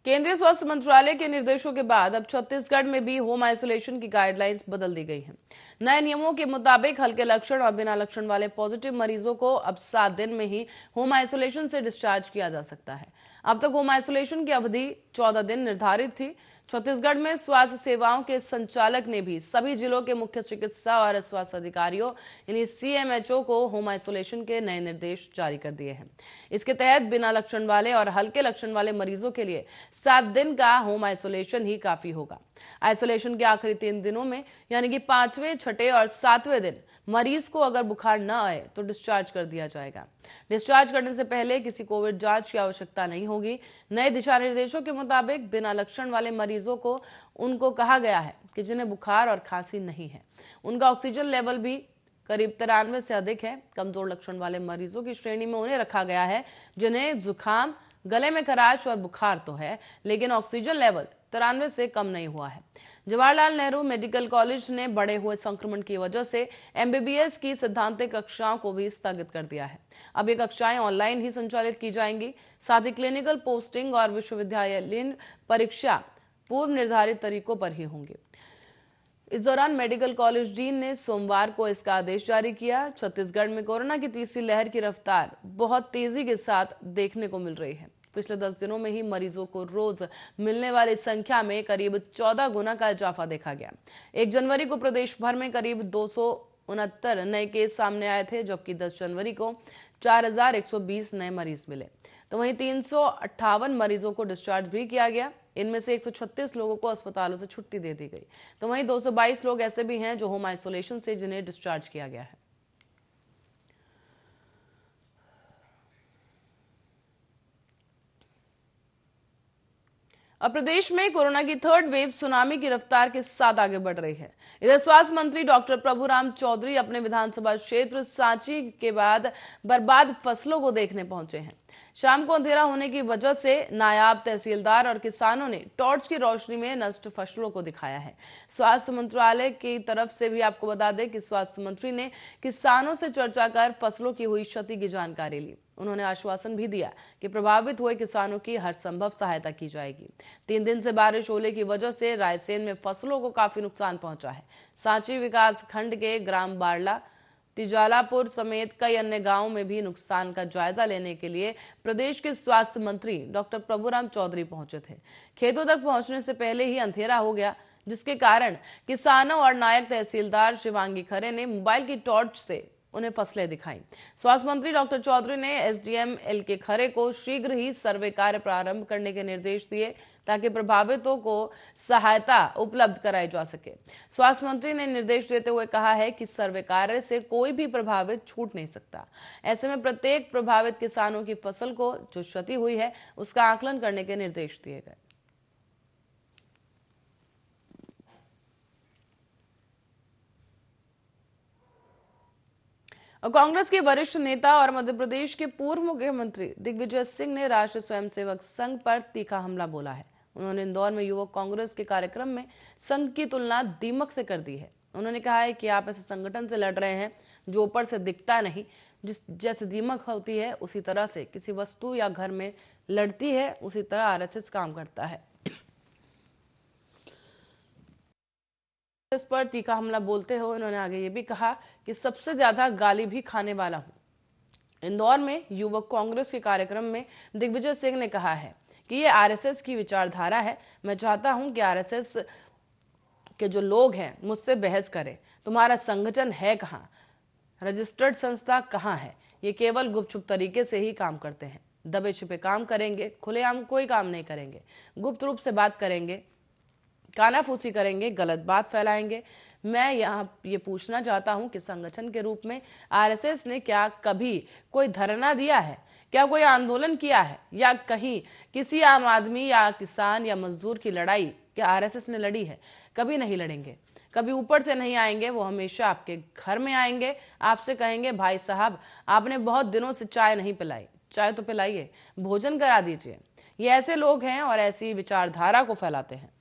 केंद्रीय स्वास्थ्य मंत्रालय के निर्देशों के बाद अब छत्तीसगढ़ में भी होम आइसोलेशन की गाइडलाइंस बदल दी गई हैं। नए नियमों के मुताबिक हल्के लक्षण और बिना लक्षण वाले पॉजिटिव मरीजों को अब 7 दिन में ही होम आइसोलेशन से डिस्चार्ज किया जा सकता है। अब तक होम आइसोलेशन की अवधि 14 दिन निर्धारित थी। छत्तीसगढ़ में स्वास्थ्य सेवाओं के संचालक ने भी सभी जिलों के मुख्य चिकित्सा और स्वास्थ्य अधिकारियों यानी CMHO को होम आइसोलेशन के नए निर्देश जारी कर दिए हैं। इसके तहत बिना लक्षण वाले और हल्के लक्षण वाले मरीजों के लिए 7 दिन का होम आइसोलेशन ही काफी होगा। आइसोलेशन के आखिरी 3 दिनों में यानी कि 5वें, 6ठे और 7वें दिन मरीज को अगर बुखार न आए तो डिस्चार्ज कर दिया जाएगा। डिस्चार्ज करने से पहले किसी कोविड जांच की आवश्यकता नहीं होगी। नए दिशा निर्देशों के मुताबिक बिना लक्षण वाले मरीजों को उनको कहा गया है कि जिन्हें बुखार और खांसी नहीं है, उनका ऑक्सीजन लेवल भी करीब 93 से अधिक है। कमजोर लक्षण वाले मरीजों की श्रेणी में उन्हें रखा गया है जिन्हें जुकाम, गले में खराश और बुखार तो है लेकिन ऑक्सीजन लेवल 93 से कम नहीं हुआ है। जवाहरलाल नेहरू मेडिकल कॉलेज ने बढ़े हुए संक्रमण की वजह से MBBS की सिद्धांतिक कक्षाओं को भी स्थगित कर दिया है। अब ये कक्षाएं ऑनलाइन ही संचालित की जाएंगी। साथ ही क्लिनिकल पोस्टिंग और विश्वविद्यालयीन परीक्षा पूर्व निर्धारित तरीकों पर ही होंगी। इस दौरान मेडिकल कॉलेज डीन ने सोमवार को इसका आदेश जारी किया। छत्तीसगढ़ में कोरोना की तीसरी लहर की रफ्तार बहुत तेजी के साथ देखने को मिल रही है। पिछले 10 दिनों में ही मरीजों को रोज मिलने वाली संख्या में करीब 14 गुना का इजाफा देखा गया। 1 जनवरी को प्रदेश भर में करीब 269 नए केस सामने आए थे, जबकि 10 जनवरी को 4120 नए मरीज मिले। तो वहीं 358 मरीजों को डिस्चार्ज भी किया गया। इनमें से 136 लोगों को अस्पतालों से छुट्टी दे दी गई। तो वहीं 222 लोग ऐसे भी हैं जो होम आइसोलेशन से जिन्हें डिस्चार्ज किया गया है। अब प्रदेश में कोरोना की 3rd वेव सुनामी की रफ्तार के साथ आगे बढ़ रही है। इधर स्वास्थ्य मंत्री डॉक्टर प्रभुराम चौधरी अपने विधानसभा क्षेत्र सांची के बाद बर्बाद फसलों को देखने पहुंचे हैं। शाम को अंधेरा होने की वजह से नायाब तहसीलदार और किसानों ने टॉर्च की रोशनी में नष्ट फसलों को दिखाया है। स्वास्थ्य मंत्रालय की तरफ से भी आपको बता दें कि स्वास्थ्य मंत्री ने किसानों से चर्चा कर फसलों की हुई क्षति की जानकारी ली। उन्होंने आश्वासन भी दिया कि प्रभावित हुए किसानों की हर संभव सहायता की जाएगी। 3 दिन से बारिश होने की वजह से रायसेन में फसलों को काफी नुकसान पहुंचा है। सांची विकास खंड के ग्राम बारला, तिजालापुर समेत कई अन्य गांवों में भी नुकसान का जायजा लेने के लिए प्रदेश के स्वास्थ्य मंत्री डॉक्टर प्रभुराम चौधरी पहुंचे थे। खेतों तक पहुंचने से पहले ही अंधेरा हो गया, जिसके कारण किसानों और नायक तहसीलदार शिवांगी खरे ने मोबाइल की टॉर्च से उन्हें फसलें दिखाई। स्वास्थ्य मंत्री डॉक्टर चौधरी ने SDM LK खरे को शीघ्र ही सर्वे कार्य प्रारंभ करने के निर्देश दिए ताकि प्रभावितों को सहायता उपलब्ध कराई जा सके। स्वास्थ्य मंत्री ने निर्देश देते हुए कहा है कि सर्वे कार्य से कोई भी प्रभावित छूट नहीं सकता। ऐसे में प्रत्येक प्रभावित किसानों की फसल को जो क्षति हुई है उसका आकलन करने के निर्देश दिए गए। और कांग्रेस के वरिष्ठ नेता और मध्य प्रदेश के पूर्व मुख्यमंत्री दिग्विजय सिंह ने राष्ट्रीय स्वयंसेवक संघ पर तीखा हमला बोला है। उन्होंने इंदौर में युवक कांग्रेस के कार्यक्रम में संघ की तुलना दीमक से कर दी है। उन्होंने कहा है कि आप ऐसे संगठन से लड़ रहे हैं जो ऊपर से दिखता नहीं, जैसे दीमक होती है उसी तरह से किसी वस्तु या घर में लड़ती है, उसी तरह RSS काम करता है। इस पर तीखा हमला बोलते हुए उन्होंने आगे ये भी कहा कि सबसे ज्यादा गाली भी खाने वाला हूं। इंदौर में युवक कांग्रेस के कार्यक्रम में दिग्विजय सिंह ने कहा है कि ये RSS की विचारधारा है। मैं चाहता हूं कि RSS के जो लोग हैं मुझसे बहस करें। तुम्हारा संगठन है कहां? रजिस्टर्ड संस्था कहां है? ये केवल गुपचुप तरीके से ही काम करते हैं। दबे छिपे काम करेंगे, खुलेआम कोई काम नहीं करेंगे। गुप्त रूप से बात करेंगे, कानाफूसी करेंगे, गलत बात फैलाएंगे। मैं यहाँ ये पूछना चाहता हूँ कि संगठन के रूप में RSS ने क्या कभी कोई धरना दिया है? क्या कोई आंदोलन किया है? या कहीं किसी आम आदमी या किसान या मजदूर की लड़ाई क्या RSS ने लड़ी है? कभी नहीं लड़ेंगे। कभी ऊपर से नहीं आएंगे, वो हमेशा आपके घर में आएंगे। आपसे कहेंगे भाई साहब आपने बहुत दिनों से चाय नहीं पिलाई, चाय तो पिलाइए, भोजन करा दीजिए। ये ऐसे लोग हैं और ऐसी विचारधारा को फैलाते हैं।